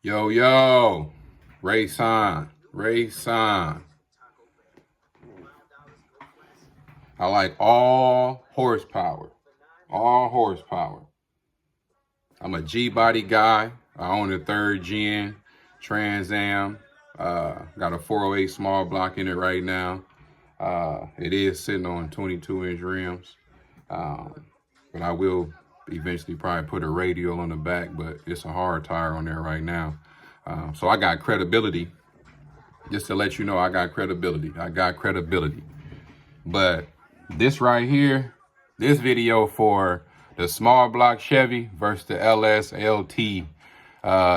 Yo, yo, Ray San. I like all horsepower. I'm a G-body guy. I own a 3rd gen Trans Am. Got a 408 small block in it right now. It is sitting on 22-inch rims. But I will eventually probably put a radial on the back, but it's a hard tire on there right now. So I got credibility. Just to let you know, I got credibility. But this right here, this video for the small block Chevy versus the LS LT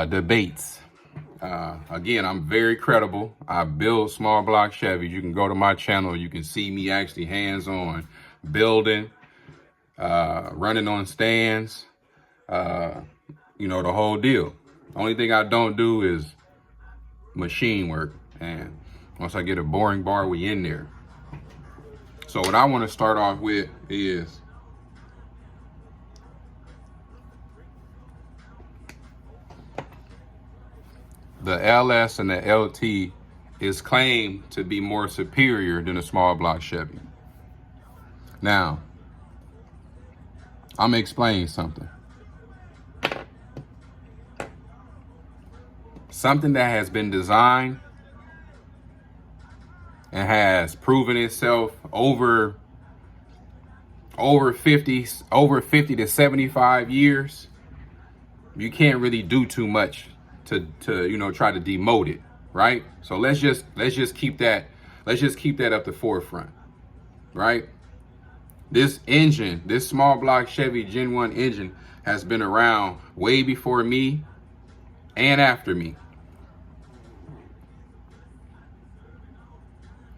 debates. Again, I'm very credible. I build small block Chevys. You can go to my channel. You can see me actually hands-on building, running on stands, you know, the whole deal. Only thing I don't do is machine work. And once I get a boring bar, we in there. So what I want to start off with is the LS and the LT is claimed to be more superior than a small block Chevy. Now, I'm gonna explain something. Something that has been designed and has proven itself over 50 to 75 years. You can't really do too much to you know, try to demote it, right? So let's just keep that at the forefront, right? This engine, this small block Chevy Gen 1 engine has been around way before me and after me.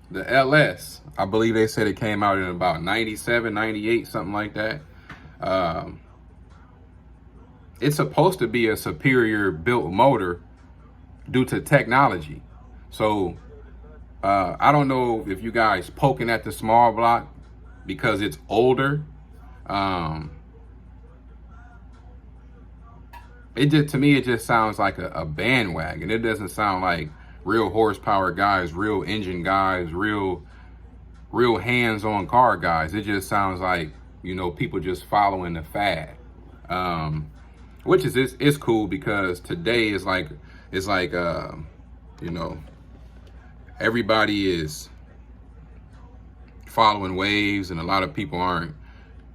The LS, I believe they said it came out in about 97, 98, something like that. It's supposed to be a superior built motor due to technology. So I don't know if you guys poking at the small block because it's older. To me, it just sounds like a bandwagon. It doesn't sound like real horsepower guys, real engine guys, real hands-on car guys. It just sounds like, you know, people just following the fad. Which is it's cool because today is like you know, everybody is following waves and a lot of people aren't,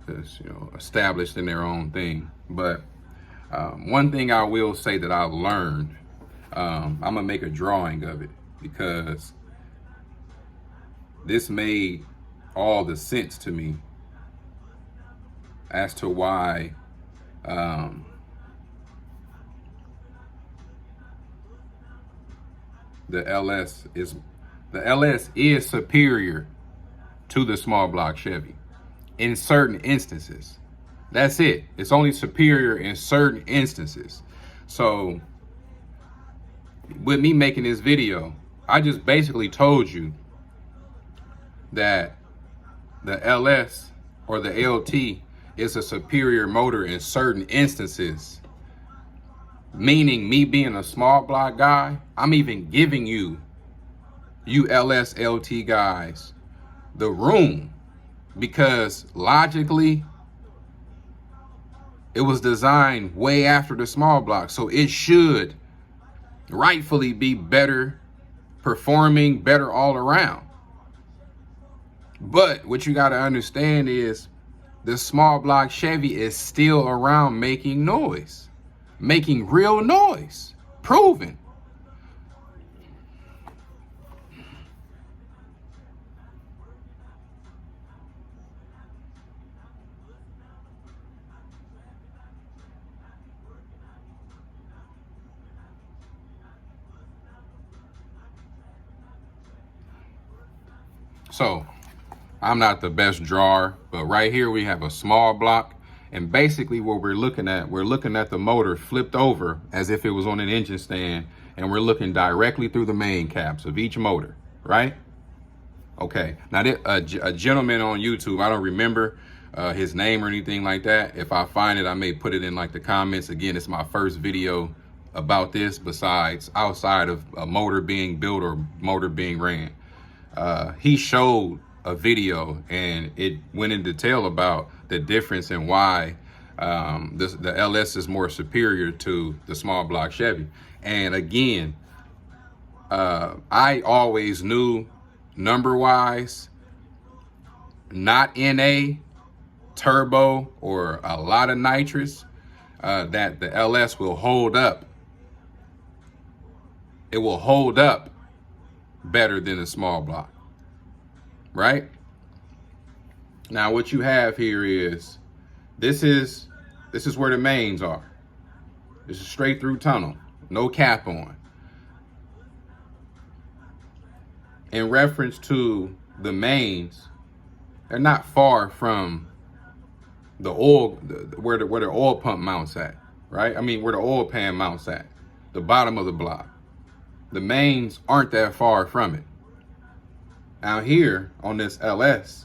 you know, established in their own thing. But one thing I will say that I've learned, I'm gonna make a drawing of it because this made all the sense to me as to why the LS is superior to the small block Chevy in certain instances. That's it. It's only superior in certain instances. So with me making this video, I just basically told you that the LS or the LT is a superior motor in certain instances. Meaning me being a small block guy, I'm even giving you LS, LT guys the room because logically it was designed way after the small block. So it should rightfully be better performing, better all around. But what you got to understand is the small block Chevy is still around making noise. Making real noise, proven. So, I'm not the best drawer, but right here we have a small block. And basically what we're looking at the motor flipped over as if it was on an engine stand, and we're looking directly through the main caps of each motor, right? Okay, now a gentleman on YouTube, I don't remember his name or anything like that. If I find it, I may put it in like the comments. Again, it's my first video about this besides outside of a motor being built or motor being ran. He showed a video and it went in detail about the difference and why the LS is more superior to the small block Chevy. And again, I always knew number wise, not NA, turbo, or a lot of nitrous, that the LS will hold up. It will hold up better than the small block, right? Now what you have here is, this is where the mains are. This is straight through tunnel, no cap on. In reference to the mains, they're not far from the oil, where the oil pump mounts at, right? I mean, where the oil pan mounts at, the bottom of the block. The mains aren't that far from it. Out here on this LS,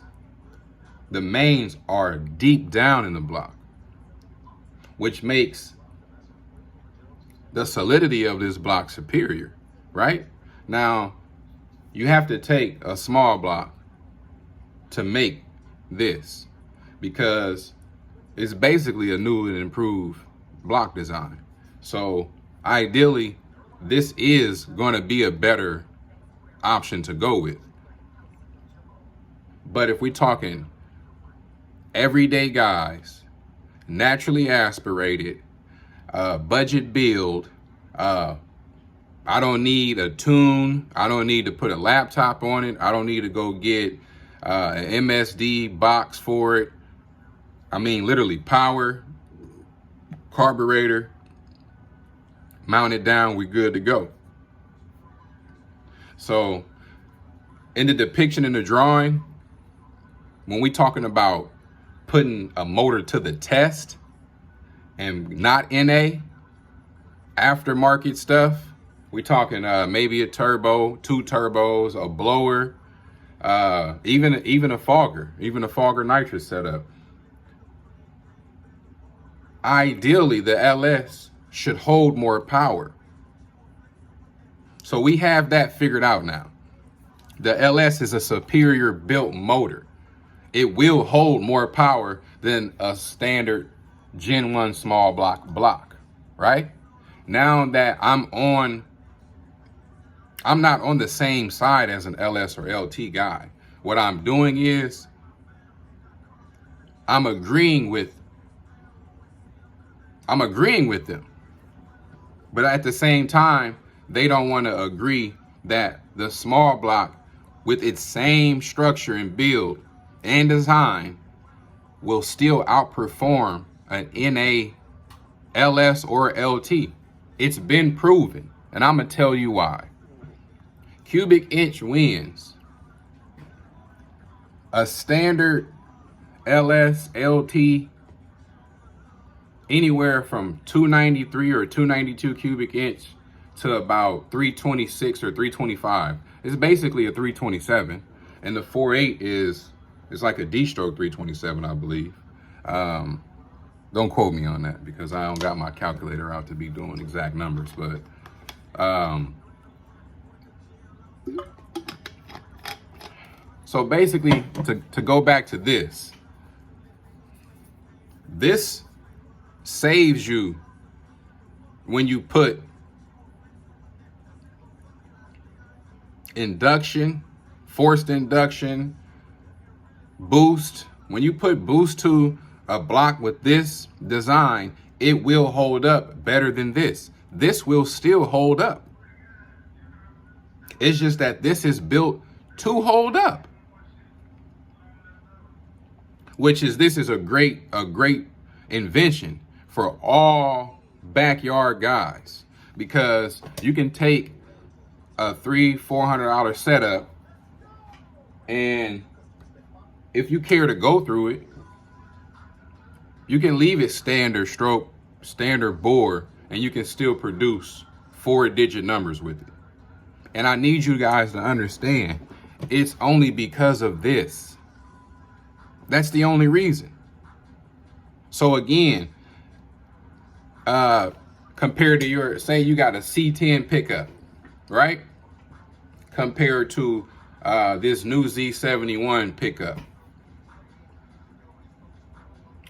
the mains are deep down in the block, which makes the solidity of this block superior, right? Now, you have to take a small block to make this, because it's basically a new and improved block design. So ideally, this is going to be a better option to go with. But if we're talking everyday guys, naturally aspirated, budget build, I don't need a tune. I don't need to put a laptop on it. I don't need to go get an MSD box for it. I mean, literally power, carburetor, mount it down, we're good to go. So in the depiction in the drawing, when we talking about putting a motor to the test and not NA, aftermarket stuff, we talking maybe a turbo, 2 turbos, a blower, even a fogger nitrous setup. Ideally, the LS should hold more power. So we have that figured out now. The LS is a superior built motor. It will hold more power than a standard Gen 1 small block, right? Now that I'm not on the same side as an LS or LT guy. What I'm doing is I'm agreeing with them. But at the same time, they don't want to agree that the small block, with its same structure and build and design, will still outperform an NA, LS, or LT. It's been proven, and I'm going to tell you why. Cubic inch wins. A standard LS, LT, anywhere from 293 or 292 cubic inch to about 326 or 325. It's basically a 327, and the 4.8 is like a D-stroke 327, I believe. Don't quote me on that because I don't got my calculator out to be doing exact numbers, but so basically, to go back to this saves you when you put induction, forced induction, boost. When you put boost to a block with this design, it will hold up better than this. This will still hold up. It's just that this is built to hold up. This is a great invention for all backyard guys, because you can take a $300-400 setup, and if you care to go through it, you can leave it standard stroke, standard bore, and you can still produce 4-digit numbers with it. And I need you guys to understand, it's only because of this. That's the only reason. So again, compared to your, say you got a C10 pickup, right? Compared to this new Z71 pickup,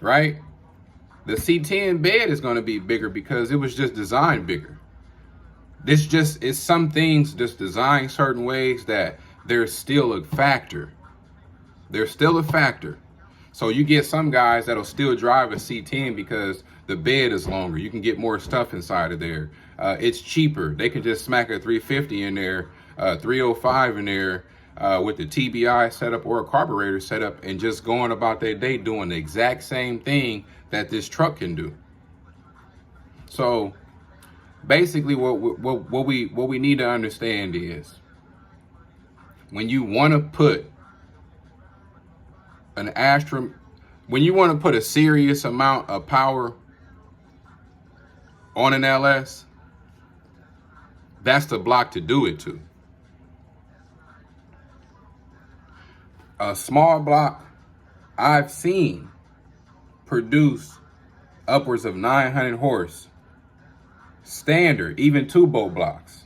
right? The C10 bed is going to be bigger because it was just designed bigger. This just is some things just designed certain ways that there's still a factor. There's still a factor. So you get some guys that'll still drive a C10 because the bed is longer. You can get more stuff inside of there. It's cheaper. They can just smack a 350 in there, 305 in there with the TBI setup or a carburetor setup and just going about their day doing the exact same thing that this truck can do. So basically what we need to understand is when you want to put when you want to put a serious amount of power on an LS, that's the block to do it to. A small block I've seen produce upwards of 900 horse standard, even 2-bolt blocks.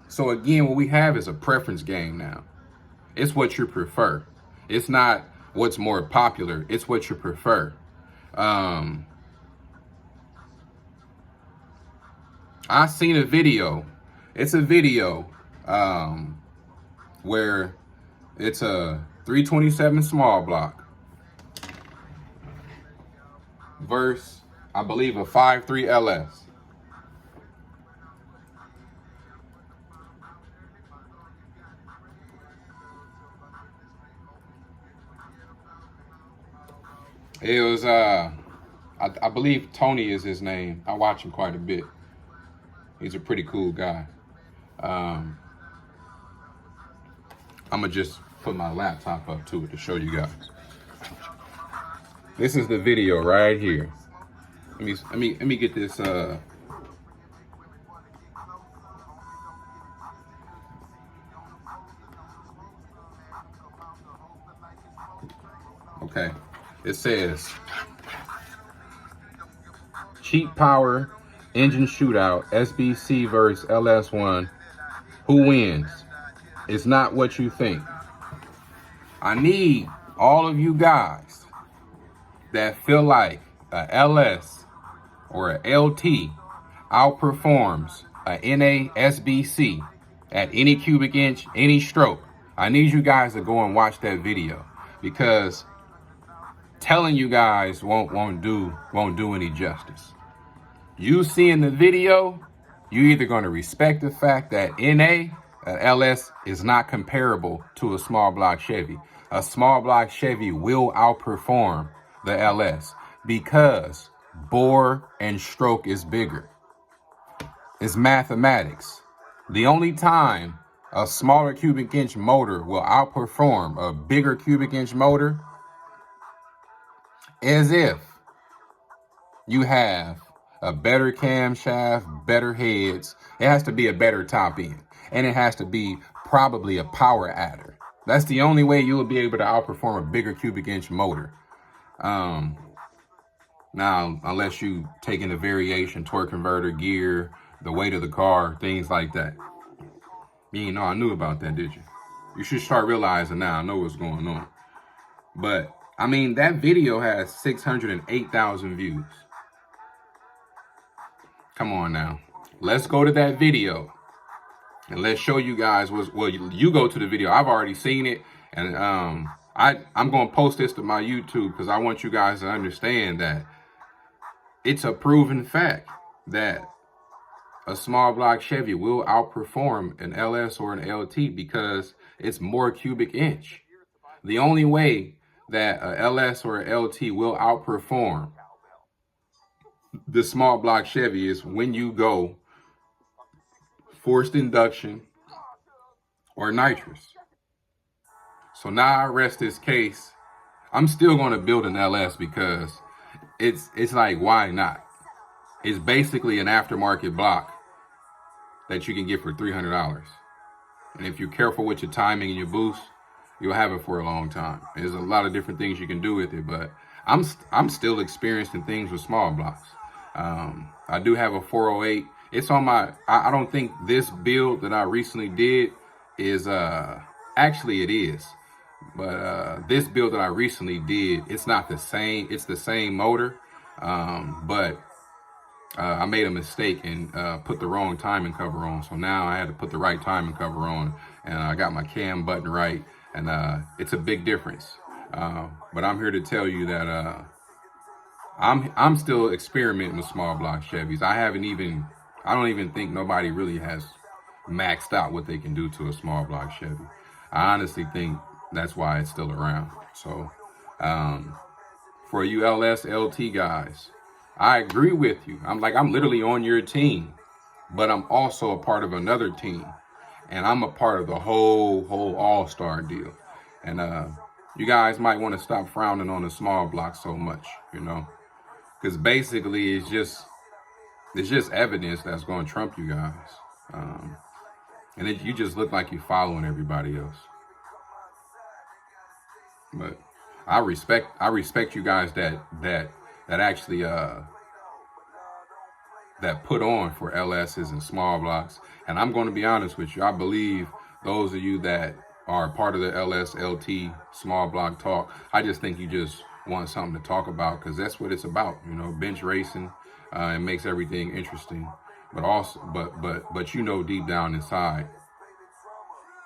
So again, what we have is a preference game now. It's what you prefer. It's not what's more popular. It's what you prefer. I seen a video. It's a video where it's a 327 small block versus, I believe, a 5.3 LS. It was, I believe Tony is his name. I watch him quite a bit. He's a pretty cool guy. I'm gonna just put my laptop up to it to show you guys. This is the video right here. Let me get this. Okay. It says, cheap power, engine shootout, SBC versus LS1. Who wins? It's not what you think. I need all of you guys that feel like a LS or a LT outperforms a NA SBC at any cubic inch, any stroke. I need you guys to go and watch that video, because telling you guys won't do any justice. You seeing the video, you either going to respect the fact that NA LS is not comparable to a small block Chevy. A small block Chevy will outperform the LS because bore and stroke is bigger. It's mathematics. The only time a smaller cubic inch motor will outperform a bigger cubic inch motor as if you have a better camshaft, better heads. It has to be a better top end, and it has to be probably a power adder. That's the only way you will be able to outperform a bigger cubic inch motor. Now, unless you take into variation, torque converter, gear, the weight of the car, things like that. You ain't know I knew about that, did you? You should start realizing now I know what's going on. But I mean, that video has 608,000 views. Come on now. Let's go to that video and let's show you guys you go to the video. I've already seen it, and I'm going to post this to my YouTube because I want you guys to understand that it's a proven fact that a small block Chevy will outperform an LS or an LT because it's more cubic inch. The only way that a LS or a LT will outperform the small block Chevy is when you go forced induction or nitrous. So now I rest this case. I'm still going to build an LS because it's like, why not? It's basically an aftermarket block that you can get for $300. And if you're careful with your timing and your boost, you'll have it for a long time. There's a lot of different things you can do with it, but I'm still experiencing things with small blocks. I do have a 408. It's on my, I don't think this build that I recently did is, actually it is. But this build that I recently did, it's not the same. It's the same motor, but I made a mistake and put the wrong timing cover on. So now I had to put the right timing cover on, and I got my cam button right, and it's a big difference. But I'm here to tell you that I'm still experimenting with small block Chevys. I don't even think nobody really has maxed out what they can do to a small block Chevy. I honestly think that's why it's still around. So for you LS LT guys, I agree with you. I'm literally on your team, but I'm also a part of another team, and I'm a part of the whole all-star deal. And you guys might want to stop frowning on the small block so much, you know, because basically it's just evidence that's going to trump you guys. And you just look like you're following everybody else. But I respect you guys that actually that put on for LSs and small blocks. And I'm going to be honest with you. I believe those of you that are part of the LS LT small block talk, I just think you just want something to talk about, because that's what it's about. You know, bench racing. It makes everything interesting. But also, but you know, deep down inside,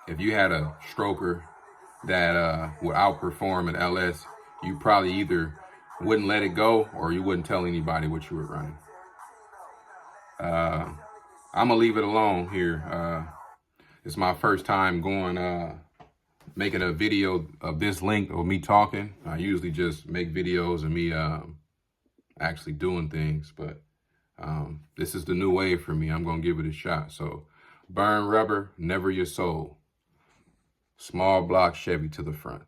if you had a stroker that would outperform an LS, you probably either wouldn't let it go or you wouldn't tell anybody what you were running. I'm gonna leave it alone here. It's my first time making a video of this length of me talking. I usually just make videos of me actually doing things, but this is the new wave for me. I'm gonna give it a shot. So burn rubber, never your soul. Small block Chevy to the front.